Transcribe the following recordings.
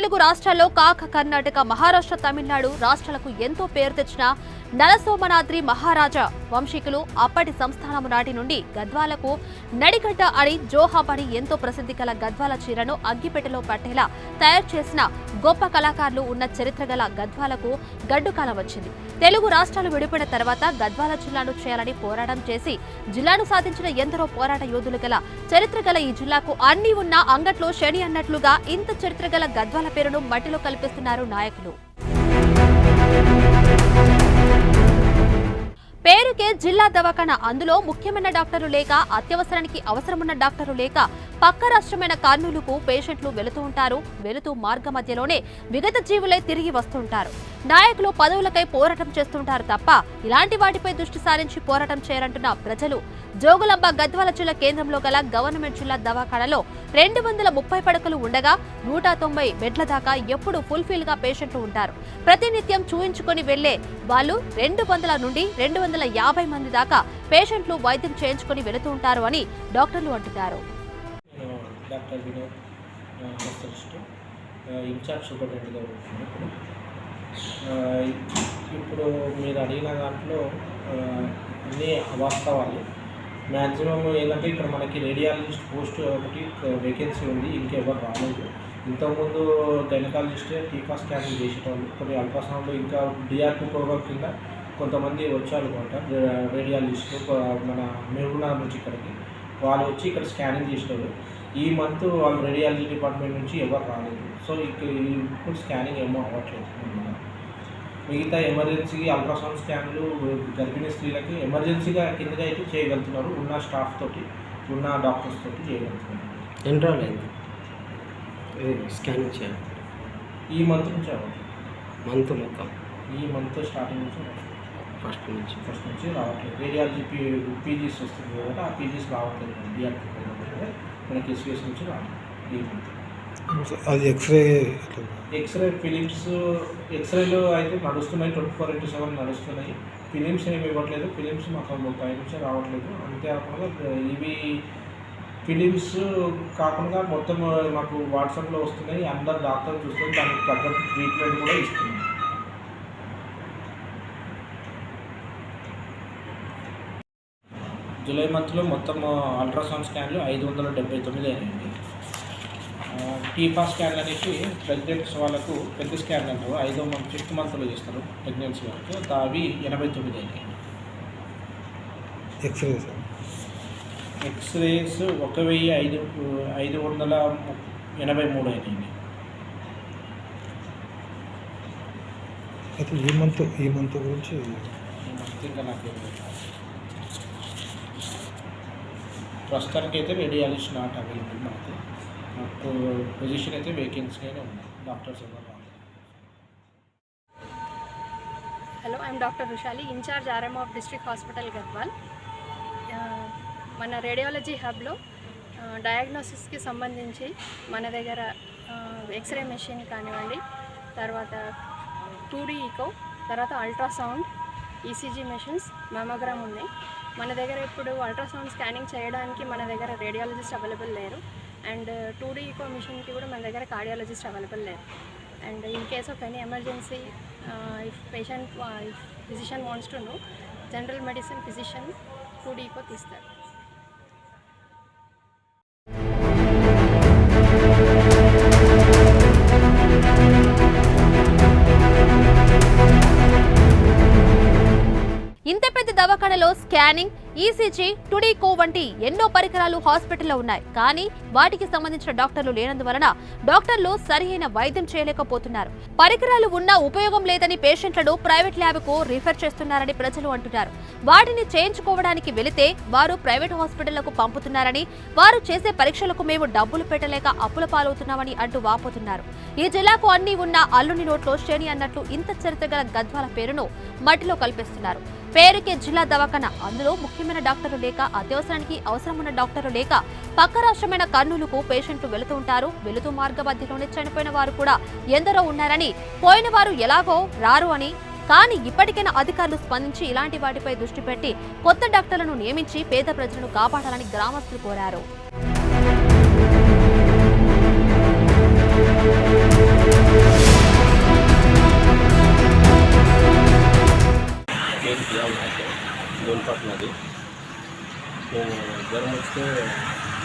తెలుగు రాష్ట్రాల్లో కాక కర్ణాటక, మహారాష్ట్ర, తమిళనాడు రాష్ట్రాలకు ఎంతో పేరు తెచ్చిన నలసోమనాద్రి మహారాజా వంశీకులు అప్పటి సంస్థానము నాటి నుండి గద్వాలకు నడిగడ్డ అని జోహాబ్ అని ఎంతో ప్రసిద్ధి గల గద్వాల చీరను అగ్గిపెట్టెలో పట్టేలా తయారు చేసిన గొప్ప కళాకారులు ఉన్న చరిత్ర గల గద్వాలకు గడ్డుకాలం వచ్చింది. తెలుగు రాష్ట్రాలు విడిపోయిన తర్వాత గద్వాల జిల్లాను చేయాలని పోరాటం చేసి జిల్లాను సాధించిన ఎందరో పోరాట యోధులు గల చరిత్ర గల ఈ జిల్లాకు అన్ని ఉన్న అంగట్లో శని అన్నట్లుగా ఇంత చరిత్ర గల గద్వాల పేరును మట్టిలో కల్పిస్తున్నారు నాయకులు. పేరుకే జిల్లా దవాఖానా, అందులో ముఖ్యమైన డాక్టర్లు లేక, అత్యవసరానికి అవసరమున్న డాక్టర్లు లేక పక్క రాష్ట్రమైన కర్నూలుకు పేషెంట్లు వెళుతూ మార్గ మధ్యలోనే విగత జీవులై తిరిగి వస్తుంటారు. నాయకులు పదవులకై పోరాటం చేస్తుంటారు తప్ప ఇలాంటి వాటిపై దృష్టి సారించి పోరాటం చేయరంటున్న ప్రజలు. జోగులాంబ గద్వాల జిల్లా కేంద్రంలో గల గవర్నమెంట్ జిల్లా దవాఖానాలో 230 పడకలు ఉండగా 190 బెడ్ల దాకా ఎప్పుడు ఫుల్ఫిల్ గా పేషెంట్లు ఉంటారు. ప్రతినిత్యం చూయించుకొని వెళ్లే వాళ్ళు 200 నుండి 250 మంది దాకా పేషెంట్లు వైద్యం చేయించుకొని వెళుతూ ఉంటారు అని డాక్టర్లు అంటున్నారు. డాక్టర్ వినోద్ ఇన్ఛార్జ్ సూపరింటెండెంట్గా ఉంటున్నాను. ఇప్పుడు మీరు అడిగిన దాంట్లో అన్ని వాస్తవాలు. మ్యాక్సిమం ఏంటంటే ఇక్కడ మనకి రేడియాలజిస్ట్ పోస్ట్ ఒకటి వేకెన్సీ ఉంది, ఇంకెవరు రాలేదు. ఇంతకుముందు గైనకాలజిస్ట్ టీకా స్కానింగ్ చేసేటోళ్ళు, కొన్ని అల్ట్రాసౌండ్ ఇంకా డిఆర్పి ప్రోగ్రామ్ కింద కొంతమంది వచ్చారు అనమాట. రేడియాలజిస్ట్ మన మెహబూబ్నగర్ నుంచి ఇక్కడికి వాళ్ళు వచ్చి ఇక్కడ స్కానింగ్ చేసేటోళ్ళు. ఈ మంత్ వాళ్ళు రేడియాలజీ డిపార్ట్మెంట్ నుంచి ఎవరు రాలేదు. సో ఇప్పుడు స్కానింగ్ ఏమో అవ్వట్లేదు. మిగతా ఎమర్జెన్సీ అల్ట్రాసౌండ్ స్కాన్లు గర్భిణీ స్త్రీలకి ఎమర్జెన్సీగా కిందగా అయితే చేయగలుగుతున్నారు. ఉన్న స్టాఫ్ తోటి, ఉన్న డాక్టర్స్ తోటి చేయగలుగుతున్నారు. ఎన్రోల్ అయింది స్కానింగ్ చేయాలి. ఈ మంత్ నుంచి అవ్వాలి. మొత్తం ఈ మంత్ స్టార్టింగ్ నుంచి ఫస్ట్ నుంచి రావట్లేదు. రేడియాలజీ పీజీస్ వస్తుంది కాబట్టి ఆ పీజీస్ రావట్లేదు. డిఆర్పీ మనకి ఎస్విఎస్ నుంచి రావట్లేదు ఈ మంత్. అది ఎక్స్రే ఫిలిమ్స్, ఎక్స్రేలు అయితే నడుస్తున్నాయి, 24/7 నడుస్తున్నాయి. ఫిలిమ్స్ ఏమి ఇవ్వట్లేదు. ఫిలిమ్స్ మాకు పై నుంచి రావట్లేదు. అంతేకాకుండా ఇవి ఫిలిమ్స్ కాకుండా మొత్తం మాకు వాట్సాప్లో వస్తున్నాయి. అందరు డాక్టర్లు చూస్తే దానికి తగ్గట్టు ట్రీట్మెంట్ కూడా ఇస్తున్నాయి. జూలై మంత్లో మొత్తం అల్ట్రాసౌండ్ స్కాన్లు 579 అయినాయండి. టీపా స్కాన్లు అనేసి ప్రెగ్నెంట్స్ వాళ్ళకు పెద్ద స్కాన్లు అంటారు, 5th మంత్లో చేస్తారు ప్రెగ్నెన్సీ వాళ్ళకు. అవి 89 అయినాయి. ఎక్స్రేస్ 1583 అయినాయండి. అయితే ఈ మంత్ గురించి ఇంకా నాకు ప్రస్తుతానికి అయితే రేడియాలజిస్ట్ నాట్ అవైలబుల్. మాకు పొజిషన్ అయితే వేకెన్సీగానే ఉంది. డాక్టర్స్ ఎవరు రాలేదు. Hello, I'm doctor Rushali, incharge RM of district hospital Gadwal. మన రేడియాలజీ హబ్లో డయాగ్నోసిస్కి సంబంధించి మన దగ్గర ఎక్స్రే మెషిన్ కానివ్వండి, తర్వాత 2D ఈకో, తర్వాత అల్ట్రాసౌండ్, ఈసీజీ మెషిన్స్, మ్యామోగ్రామ్ ఉన్నాయి. మన దగ్గర ఇప్పుడు అల్ట్రాసౌండ్ స్కానింగ్ చేయడానికి మన దగ్గర రేడియాలజిస్ట్ అవైలబుల్ లేరు. అండ్ 2D ఈకో మిషన్కి కూడా మన దగ్గర కార్డియాలజిస్ట్ అవైలబుల్ లేరు. And in case of any emergency, if physician wants to know, general medicine physician 2D echo తీస్తారు. ఇంత పెద్ద దవాఖానలో స్కానింగ్, ఈసీజీ, 2D ఈకో వంటి ఎన్నో పరికరాలు హాస్పిటల్లో ఉన్నాయి. కానీ వాటికి సంబంధించిన డాక్టర్లు లేనందువలన డాక్టర్లు సరైన వైద్యం చేయలేకపోతున్నారు. పరికరాలు ఉన్నా ఉపయోగం లేదని పేషెంట్లను ప్రైవేట్ ల్యాబ్కు రిఫర్ చేస్తున్నారని ప్రజలు అంటున్నారు. వాటిని చేయించుకోవడానికి వెళితే వారు ప్రైవేట్ హాస్పిటళ్లకు పంపుతున్నారని, వారు చేసే పరీక్షలకు మేము డబ్బులు పెట్టలేక అప్పుల పాలవుతున్నామని అంటూ వాపోతున్నారు. ఈ జిల్లాకు అన్ని ఉన్న అల్లుని నోట్లో శని అన్నట్లు ఇంత చరిత్ర గల గద్వాల పేరును మట్టిలో కల్పిస్తున్నారు. పేరుకే జిల్లా దవాఖానా, అందులో ముఖ్యమైన డాక్టర్లు లేక, అత్యవసరానికి అవసరమున్న డాక్టర్లు లేక పక్క రాష్ట్రమైన కర్నూలుకు పేషెంట్లు వెళుతూ మార్గ మధ్యలోనే చనిపోయిన వారు కూడా ఎందరో ఉన్నారని, పోయిన వారు ఎలాగో రారు అని. కానీ ఇప్పటికైనా అధికారులు స్పందించి ఇలాంటి వాటిపై దృష్టి పెట్టి కొత్త డాక్టర్లను నియమించి పేద ప్రజలను కాపాడాలని గ్రామస్తులు కోరారు. గోల్పట్నది మేము జ్వరం వస్తే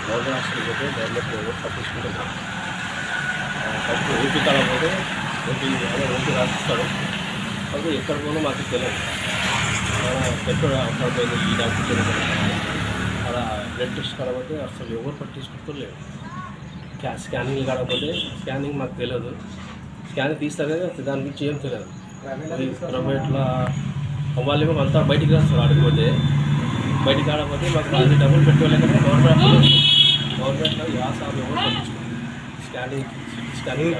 గవర్నమెంట్ హాస్పిటల్ పోతే గవర్నమెంట్ పట్టించుకుంటున్నాం. ఫస్ట్ ఓపీ కాకపోతే ఓపీ రాసిస్తాడు. అది ఎక్కడ పోలో మాకు తెలియదు. పెట్రోల్ అవసరమైంది ఈ డాక్టర్ అలా బ్లడ్ టెస్ట్ కాకపోతే అసలు ఎవరు పట్టించుకుంటలేదు. స్కానింగ్ కాకపోతే స్కానింగ్ మాకు తెలియదు. స్కానింగ్ తీస్తారు కానీ దాని గురించి ఏం తెలియదు. ప్రైవేట్లో వాళ్ళేమో అంతా బయటికి రాస్తారు. ఆడిపోతే బయటికి ఆడకపోతే మాకు అది డబ్బులు పెట్టుకోలేకనే గవర్నమెంట్లో యాసాలు ఎవరు పట్టించుకుంటారు. స్కానింగ్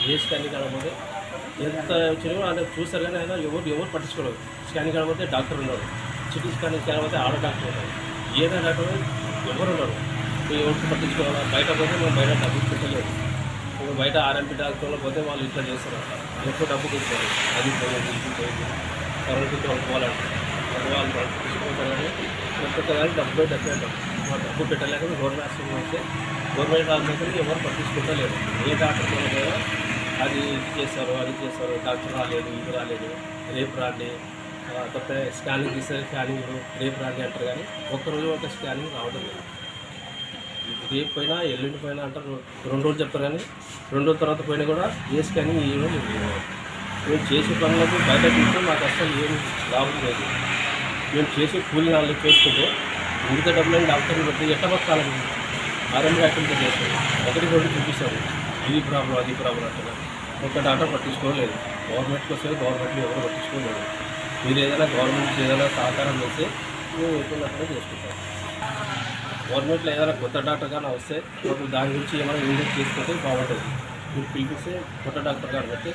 ఏ స్కానింగ్ కాకపోతే ఎంత వచ్చినా అంటే చూస్తారు కానీ అయినా ఎవరు పట్టించుకోలేదు. స్కానింగ్ కాకపోతే డాక్టర్ ఉన్నారు, సిటీ స్కానింగ్ కాకపోతే ఆడ డాక్టర్ ఉన్నారు, ఏదైనా డాక్టర్ ఎవరు ఉన్నారు. ఎవరికి పట్టించుకోవాలా? బయట పోతే మేము బయట డబ్బులు పెట్టలేదు. బయట ఆర్ఎంపీ డాక్టర్లో పోతే వాళ్ళు ఇట్లా చేస్తారు, ఎక్కువ డబ్బు తీసుకోవాలి. అది పోయింది కరెంటు పోవాలంటే వాళ్ళు తీసుకుంటారు కానీ కానీ డబ్బు పెట్టలేదు. డబ్బు పెట్టలేక గవర్నమెంట్ హాస్పిటల్ వస్తే గవర్నమెంట్ హాస్పిటల్కి ఎవరు పట్టించుకుంటలేదు. ఏ డాక్టర్ పోయినా అది చేస్తారు, అది చేస్తారు, డాక్టర్ రాలేదు, ఇది రాలేదు, రేపు రాండి, కొత్త స్కానింగ్ తీస్తారు, స్కానింగ్ రేపు రాండి అంటారు. కానీ ఒక్కరోజు ఒక స్కానింగ్ రావడం లేదు. రేపు పోయినా ఎల్లుండి పోయినా అంటారు, 2 రోజులు చెప్తారు. కానీ 2 రోజుల తర్వాత పోయినా కూడా ఏ స్కానింగ్ ఏమో మేము చేసే పనులకు బయట తీస్తే మాకు అసలు ఏం లాభం లేదు. మేము చేసే కూలి నాలుగు చేసుకుంటే మిగతా డబ్బులని డాక్టర్ని పెట్టి ఎట్లా బతకాలని ఆర్ఎంపీ డాక్టర్తో చేస్తారు. 1-2 చూపిస్తారు, ఇది ప్రాబ్లం అది ప్రాబ్లం అంటారు. ఒక్క డాక్టర్ పట్టించుకోలేదు. గవర్నమెంట్కి వస్తే గవర్నమెంట్లో ఎవరు పట్టించుకోలేదు. మీరు ఏదైనా గవర్నమెంట్కి ఏదైనా సహకారం చేస్తే మేము ఎప్పుడైనా చేసుకుంటాం. గవర్నమెంట్లో ఏదైనా కొత్త డాక్టర్ కానీ వస్తే దాని గురించి ఏమైనా ఇన్వెస్ట్ చేసుకుంటే బాగుంటుంది. మీరు పిలిపిస్తే కొత్త డాక్టర్ గారు బట్టి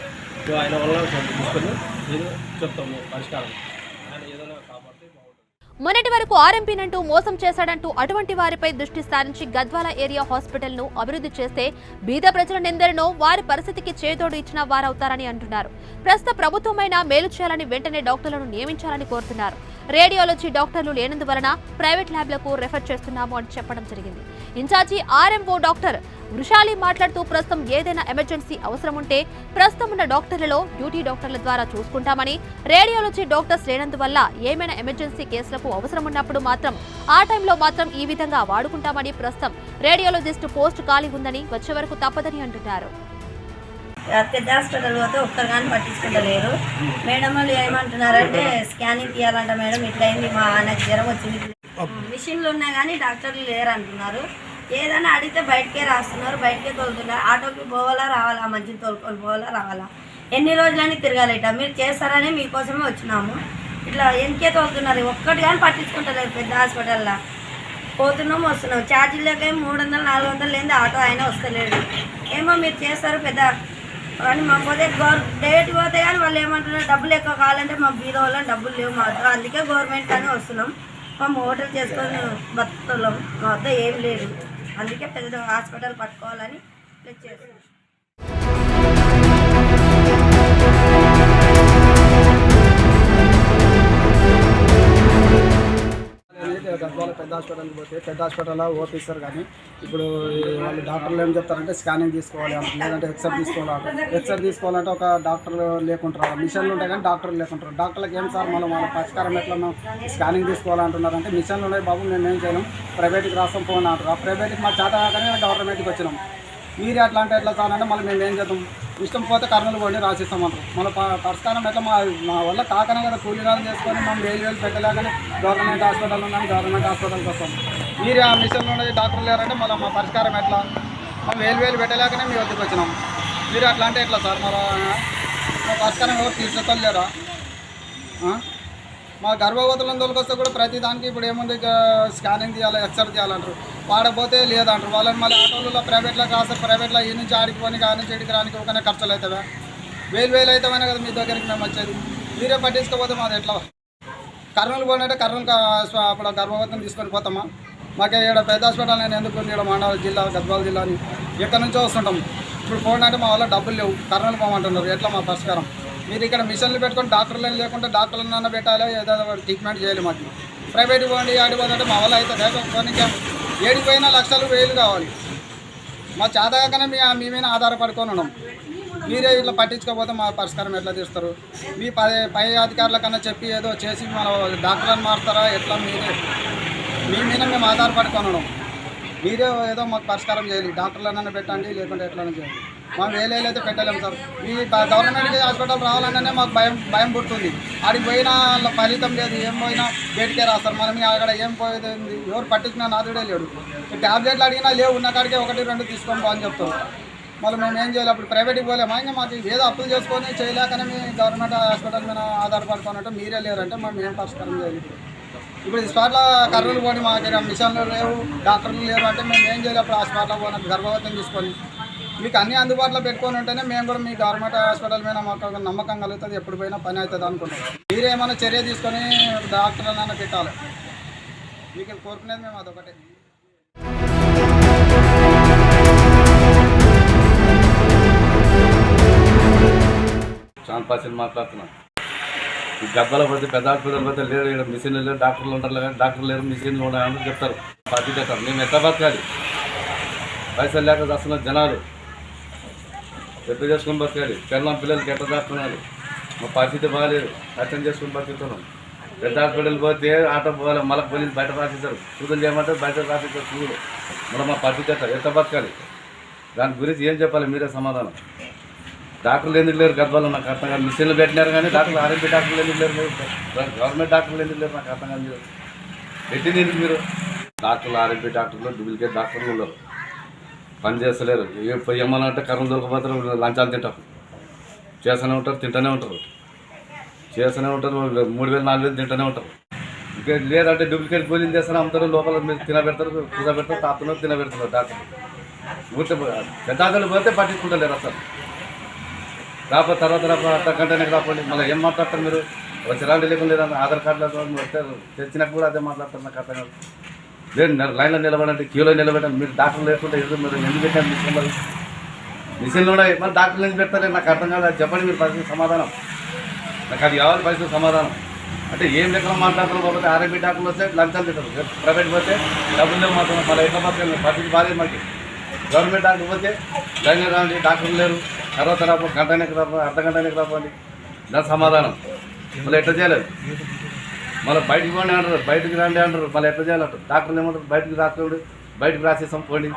ఆయన వల్ల తీసుకొని ఏదో చెప్తాము పరిష్కారం. ఆయన ఏదైనా కాపాడితే బాగుంటుంది. మొన్నటి వరకు ఆర్ఎంపీనంటూ మోసం చేశాడంటూ అటువంటి వారిపై దృష్టి సారించి గద్వాల ఏరియా హాస్పిటల్ ను అభివృద్ధి చేస్తే బీద ప్రజలనెందరినో వారి పరిస్థితికి చేదోడు ఇచ్చిన వారవుతారని అంటున్నారు. ప్రస్తుత ప్రభుత్వమైనా మేలు చేయాలని వెంటనే డాక్టర్లను నియమించాలని కోరుతున్నారు. రేడియాలజీ డాక్టర్లు లేనందువలన ప్రైవేట్ ల్యాబ్లకు రెఫర్ చేస్తున్నాము అని చెప్పడం జరిగింది. ఇన్ఛార్జి ఆర్ఎంఓ డాక్టర్ వృషాలి మాట్లాడుతూ ప్రస్తుతం ఏదైనా ఎమర్జెన్సీ అవసరం ఉంటే ప్రస్తుతం ఉన్న డాక్టర్లలో డ్యూటీ డాక్టర్ల ద్వారా చూసుకుంటామని, రేడియాలజీ డాక్టర్స్ లేనందువల్ల ఏమైనా ఎమర్జెన్సీ కేసులకు అవసరం ఉన్నప్పుడు మాత్రం ఆ టైంలో మాత్రం ఈ విధంగా వాడుకుంటామని, ప్రస్తుతం రేడియాలజిస్ట్ పోస్ట్ ఖాళీ ఉందని వచ్చే వరకు తప్పదని అంటున్నారు. పెద్ద హాస్పిటల్ పోతే ఒక్కరు కానీ పట్టించుకుంటలేరు. మేడం వాళ్ళు ఏమంటున్నారంటే స్కానింగ్ తీయాలంట మేడం, ఇట్లయింది మా ఆయనకు జ్వరం వచ్చింది, మిషన్లు ఉన్నాయి కానీ డాక్టర్లు లేరు అంటున్నారు. ఏదైనా అడిగితే బయటకే రాస్తున్నారు, బయటకే తోలుతున్నారు. ఆటోకి పోవాలా రావాలా, మంచిని తోలుకొని పోవాలా రావాలా, ఎన్ని రోజులని తిరగాలి. ఇట్లా మీరు చేస్తారని మీకోసమే వచ్చినాము. ఇట్లా ఎంకే తోలుతున్నారు, ఒక్కటి కానీ పట్టించుకుంటలేరు. పెద్ద హాస్పిటల్లో పోతున్నాం వస్తున్నాం, ఛార్జీలు లేక 300-400 లేని ఆటో అయినా వస్తలేడు. ఏమో మీరు చేస్తారు పెద్ద కానీ మాకు పోతే డేట్ పోతే కానీ వాళ్ళు ఏమంటున్నారు డబ్బులు ఎక్కువ కావాలంటే మా బీద వాళ్ళని డబ్బులు లేవు మా వద్ద, అందుకే గవర్నమెంట్ కానీ వస్తున్నాం. మేము హోటల్ చేసుకొని బతుకుతున్నాం, మా వద్ద ఏం లేదు. అందుకే పెద్ద హాస్పిటల్ పట్టుకోవాలని ప్లస్ చేస్తున్నాం. గద్వాల పెద్ద హాస్పిటల్కి పోతే పెద్ద హాస్పిటల్లో ఓపీస్తారు కానీ ఇప్పుడు వాళ్ళు డాక్టర్లు ఏం చెప్తారంటే స్కానింగ్ తీసుకోవాలి లేదంటే ఎక్స్రే తీసుకోవాలి. ఎక్స్రే తీసుకోవాలంటే ఒక డాక్టర్ లేకుంటారు, మిషన్లు ఉంటాయి కానీ డాక్టర్లు లేకుంటారు. డాక్టర్లకు ఏం సార్ మనం వాళ్ళ పరిష్కారం ఎట్లా స్కానింగ్ తీసుకోవాలంటున్నారంటే మిషన్లు ఉన్నాయి బాబు, మేము ఏం చేయలేం, ప్రైవేట్కి రాస్తాం ఫోన్ అంటారు. ఆ ప్రైవేట్కి మా చేత కానీ గవర్నమెంట్కి వచ్చినాం. మీరే అట్లా అంటే ఎట్లా సార్ అంటే మళ్ళీ మేము ఏం చేద్దాం, ఇష్టం పోతే కర్నూలు పోండి రాసిస్తామంటారు. మన పరిష్కారం ఎట్లా మా వల్ల కాకనే కదా కూలీనాలు చేసుకొని మనం 1000 పెట్టలేకనే గవర్నమెంట్ హాస్పిటల్ ఉన్నాం, గవర్నమెంట్ హాస్పిటల్కి వస్తాం. మీరే ఆ మిషన్లు ఉన్నది డాక్టర్లు లేరంటే మళ్ళీ మా పరిష్కారం ఎట్లా, మనం 1000 పెట్టలేకనే మీ వద్దకు వచ్చినాం. మీరు అట్లా అంటే ఎట్లా సార్, మా పరిష్కారం ఎవరు తీసుకెళ్ళలేరా? మా గర్భవతులందరికి వస్తే కూడా ప్రతి దానికి ఇప్పుడు ఏముంది స్కానింగ్ తీయాలి, ఎక్స్రే తీయాలంటారు. వాడకపోతే లేదంటారు. వాళ్ళని మళ్ళీ ఆటోలలో ప్రైవేట్లో కాస్తారు. ప్రైవేట్లో ఈ నుంచి ఆడిపోని ఆ నుంచి ఇడికి రానికి ఒకనే ఖర్చులు అవుతావా, 1000 అవుతామనే కదా మీ దగ్గరికి మేము వచ్చేది. మీరే పట్టించుకోపోతే మాది ఎట్లా? కర్నూలు పోయినట్టే కర్నూలు అప్పుడు గర్భవతిని తీసుకొని పోతామా? మాకే ఇక్కడ పెద్ద హాస్పిటల్ నేను ఎందుకు ఇక్కడ మండల జిల్లా గద్వాల జిల్లా అని ఎక్కడి నుంచో వస్తుంటాం. ఇప్పుడు పోయినట్టే మా వల్ల డబ్బులు లేవు, కర్నూలు పోమంటున్నారు. ఎట్లా మా పరిష్కారం? మీరు ఇక్కడ మిషన్లు పెట్టుకొని డాక్టర్లు లేకుండా డాక్టర్లన్నా పెట్టాలి, ఏదో ట్రీట్మెంట్ చేయాలి. మాకు ప్రైవేట్ పోండి ఆడిపోతుంటే మా వల్ల అయితే కొన్ని ఏడిపోయినా లక్షలు 1000 కావాలి. మా చేతగానే మీ మీద ఆధారపడుకొని ఉన్నాం. మీరే ఇట్లా పట్టించుకోకపోతే మా పరిష్కారం ఎట్లా తీస్తారు? మీ పై అధికారుల కన్నా చెప్పి ఏదో చేసి మన డాక్టర్లను మారుతారా ఎట్లా? మీ మీద మేము ఆధారపడి కొనడం, మీరే ఏదో మాకు పరిష్కారం చేయాలి. డాక్టర్లన్నా పెట్టండి, లేకుంటే ఎట్లన్నా చేయాలి. మేము వేలైతే పెట్టలేము సార్. ఈ గవర్నమెంట్ హాస్పిటల్ రావాలనే మాకు భయం పుడుతుంది. ఆడికి పోయినా ఫలితం లేదు, ఏం పోయినా బయటికే రాస్తారు. మనం అక్కడ ఏం పోయేది, ఎవరు పట్టించిన నాదుడే లేడు. ట్యాబ్లెట్లు అడిగినా లేవు, ఉన్న కాడికే 1-2 తీసుకొని పో అని చెప్తారు. మళ్ళీ మేము ఏం చేయాలి? అప్పుడు ప్రైవేట్కి పోలేము. ఇంకా మాకు ఏదో అప్పులు చేసుకొని చేయలేకనే మీ గవర్నమెంట్ హాస్పిటల్ మీద ఆధారపడుతున్నట్టు మీరే లేరంటే మేము ఏం పరిష్కారం చేయాలి? ఇప్పుడు ఈ స్పాట్లో కర్రలు పోని మాకు మిషన్లు లేవు, డాక్టర్లు లేవు అంటే మేము ఏం చేయాలి? అప్పుడు ఆ స్పాట్లో పోయిన గర్భవతిని తీసుకొని మీకు అన్ని అందుబాటులో పెట్టుకొని ఉంటేనే మేము కూడా మీ గవర్నమెంట్ హాస్పిటల్ మీద మాకు నమ్మకం కలుగుతుంది, ఎప్పుడు పోయినా పని అవుతుంది అనుకుంటాం. మీరేమైనా చర్య తీసుకొని డాక్టర్లైనా పెట్టాలి. మీకు కోరుకునేది మేము అదొకటే. చాంపాసిని మాట్లాడుతున్నాను. ఈ గద్దల పడితే పెద్ద హాస్పిటల్ పడితే లేరు, ఇక్కడ మిషన్లు లేరు, డాక్టర్లు ఉంటారు కానీ డాక్టర్లు లేరు, మిషన్లు ఉన్నాయని చెప్తారు. పార్టీ చేస్తారు. మేము ఎట్లా బతకాలి? పైసలు లేక వస్తున్నారు జనాలు, ఎట్లా చేసుకుని బతకాలి? పిల్లలకి ఎట్లా దాస్తున్నారు? మా పరిస్థితి బాగాలేదు, కష్టం చేసుకుని బతుకుతున్నాం. పెద్ద హాస్పిటల్ పోతే ఆటో పోవాలి, మళ్ళీ పోలీసు బయట రాసిస్తారు, సూదులు చేయమంటే బయట రాసిస్తారు సూదులు. మళ్ళీ మా పరిస్థితి ఎట్లా బతకాలి? దాని గురించి ఏం చెప్పాలి? మీరే సమాధానం. డాక్టర్లు ఎందుకు లేరు గర్భాలు? నాకు అర్థం కాదు. మిషన్లు పెట్టినారు కానీ డాక్టర్లు ఆర్ఎంపీ డాక్టర్లు ఎందుకు లేరు? గవర్నమెంట్ డాక్టర్లు ఎందుకు లేరు? నాకు అర్థం కాదు. పెట్టింది ఎందుకు మీరు? డాక్టర్లు ఆర్ఎంపీ డాక్టర్లు డూప్లికేట్ డాక్టర్లు ఉన్నారు, పని చేస్తలేరు. ఏమన్నా కర్రలు దొరకపోతారు, లంచాలు తింటారు, చేస్తూనే ఉంటారు, తింటూనే ఉంటారు, చేస్తూనే ఉంటారు. 3,000-4,000 తింటూనే ఉంటారు. ఇంకా లేదంటే డూప్లికేట్ గోళీలు చేస్తూనే అమ్ముతారు, లోపల మీరు తినబెడతారు, కూర్చోబెడతారు, తాపుతున్నారు, తినబెడతారు. డాక్టర్లు ఊరితే పెద్ద హాస్పిటల్ పోతే పట్టించుకుంటలేరు అసలు. రాకపోతే తర్వాత అర్థగంటనే రాకపోండి. మళ్ళీ ఏం మాట్లాడతారు మీరు? చిరాలు లేకుండా లేదా ఆధార్ కార్డులో వస్తే తెచ్చినాక కూడా అదే మాట్లాడతారు. నాకు అర్థం కాదు. లేదు లైన్లో నిలబడండి, క్యూలో నిలబడండి. మీరు డాక్టర్లు లేకుండా మీరు ఎందుకు పెట్టారు? మిషన్లు ఉన్నాయి, మరి డాక్టర్లు ఎందుకు పెడతారు? నాకు అర్థం కాదు. అది చెప్పండి మీరు పరిస్థితి సమాధానం. నాకు అది కావాలి పరిస్థితి సమాధానం. అంటే ఏం లెక్కలో మాట్లాడుతున్నారు? పోతే ఆర్ఎంపీ డాక్టర్లు వస్తే లంచాలు తింటారు, ప్రైవేట్ పోతే డబ్బులు లేవు మాత్రం. మళ్ళీ ఎట్లా మాత్రం పరిస్థితి బాగాలేదు మాకు. గవర్నమెంట్ డాక్టర్ పోతే లైన్లో రాండి, డాక్టర్లు లేరు, తర్వాత రాపో, గంటకి రాపో, అర్ధగంటకి రాపోండి. దాని సమాధానం. మళ్ళీ ఎట్లా చేయలేదు? మళ్ళీ బయటికి పోండి అంటారు, బయటికి రండి అంటారు, మళ్ళీ ఎట్లా చేయాలంటారు? డాక్టర్లు ఏమంటారు? బయటికి రాసుకోండి, బయటకు రాసేసాం పోండి,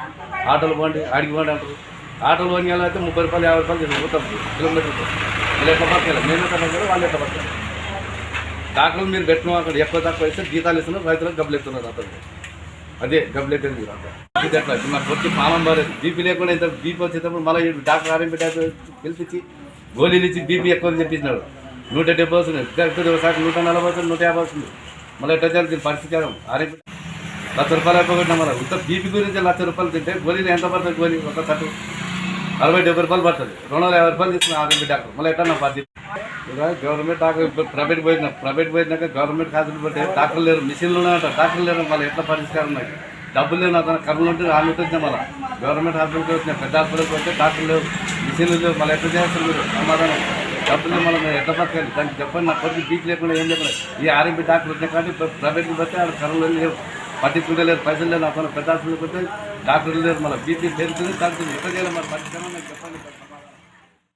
ఆటోలు పోండి, ఆడికి పోండి అంటారు. ఆటోలు పోని అయితే 30 రూపాయలు 50 రూపాయలు పోతాం కిలోమీటర్కి. మళ్ళీ ఎట్లా బతకాలి? మేము ఎట్లా బతకాలి, వాళ్ళు ఎట్లా బతకాలి? డాక్టర్లు మీరు పెట్టిన అక్కడ ఎక్కువ తక్కువ ఇస్తే జీతాలు ఇస్తున్నారు, రైతులకు డబ్బులు ఎత్తున్నారు. అతను అదే డబ్బులు ఎత్తేది మీరు అంతా. ఇది ఎట్లా? నాకు వచ్చి పానం బాలేదు, బీపీ లేకుండా ఇంత బీపీ వచ్చేటప్పుడు మళ్ళీ డాక్టర్ ఆర్ఎంపీ డాక్టర్ పిలిపించి గోళీలు ఇచ్చి బీపీ ఎక్కువ తెప్పించినాడు. 170 వస్తుంది, ఒకసారి 140 వస్తుంది, 150 వస్తుంది. మళ్ళీ ఎట్లా చేయాలి? దీని పరిస్థితి ఆర్ఎంపీ 1,00,000 రూపాయలు అయిపోగొట్టినా. మళ్ళీ ఇంత బీపీ గురించి 1,00,000 రూపాయలు తింటే గోళీలు ఎంత పడుతుంది? గోళీ ఒక తట్టు 60-70 రూపాయలు పడుతుంది. 250 రూపాయలు తీసుకున్నా ఆర్ఎంపీ డాక్టర్. మళ్ళీ ఎట్లా నా బాధ్యత? గవర్నమెంట్ డాక్టర్ ప్రైవేట్ పోయినాక గవర్నమెంట్ హాస్పిటల్ పోతే డాక్టర్లు లేరు, మిషన్లు ఉన్నాయంట, డాక్టర్లు లేరు. మళ్ళీ ఎట్లా పరిష్కారం ఉన్నాయి? డబ్బులు లేవు, అతను కర్రలు ఉంటే వాళ్ళు ఉంటుంది. మళ్ళీ గవర్నమెంట్ హాస్పిటల్కి వచ్చినాయి, పెద్ద హాస్పిటల్కి వస్తే డాక్టర్లు లేవు, మిషన్లు లేవు. మళ్ళీ ఎట్లా చేస్తారు మీరు? సమాధానం. డబ్బులు మళ్ళీ మీరు ఎట్లా బతకాలి? దానికి చెప్పండి. నా కొద్దిగా బీక్ లేకుండా ఏం చెప్పలేదు. ఈ ఆర్ఎంపీ డాక్టర్ వచ్చినా కాబట్టి ప్రైవేట్కి పోతే వాళ్ళు కర్రలు లేవు, పట్టించుకుంటే లేరు, పైసలు లేరు. అతను పెద్ద హాస్పిటల్కి పోతే డాక్టర్లు లేరు, మళ్ళీ బీపీ పెరుగుతుంది, తగ్గుతుంది. ఎట్లా చేయాలి మరి? పరిష్కారం నాకు చెప్పండి.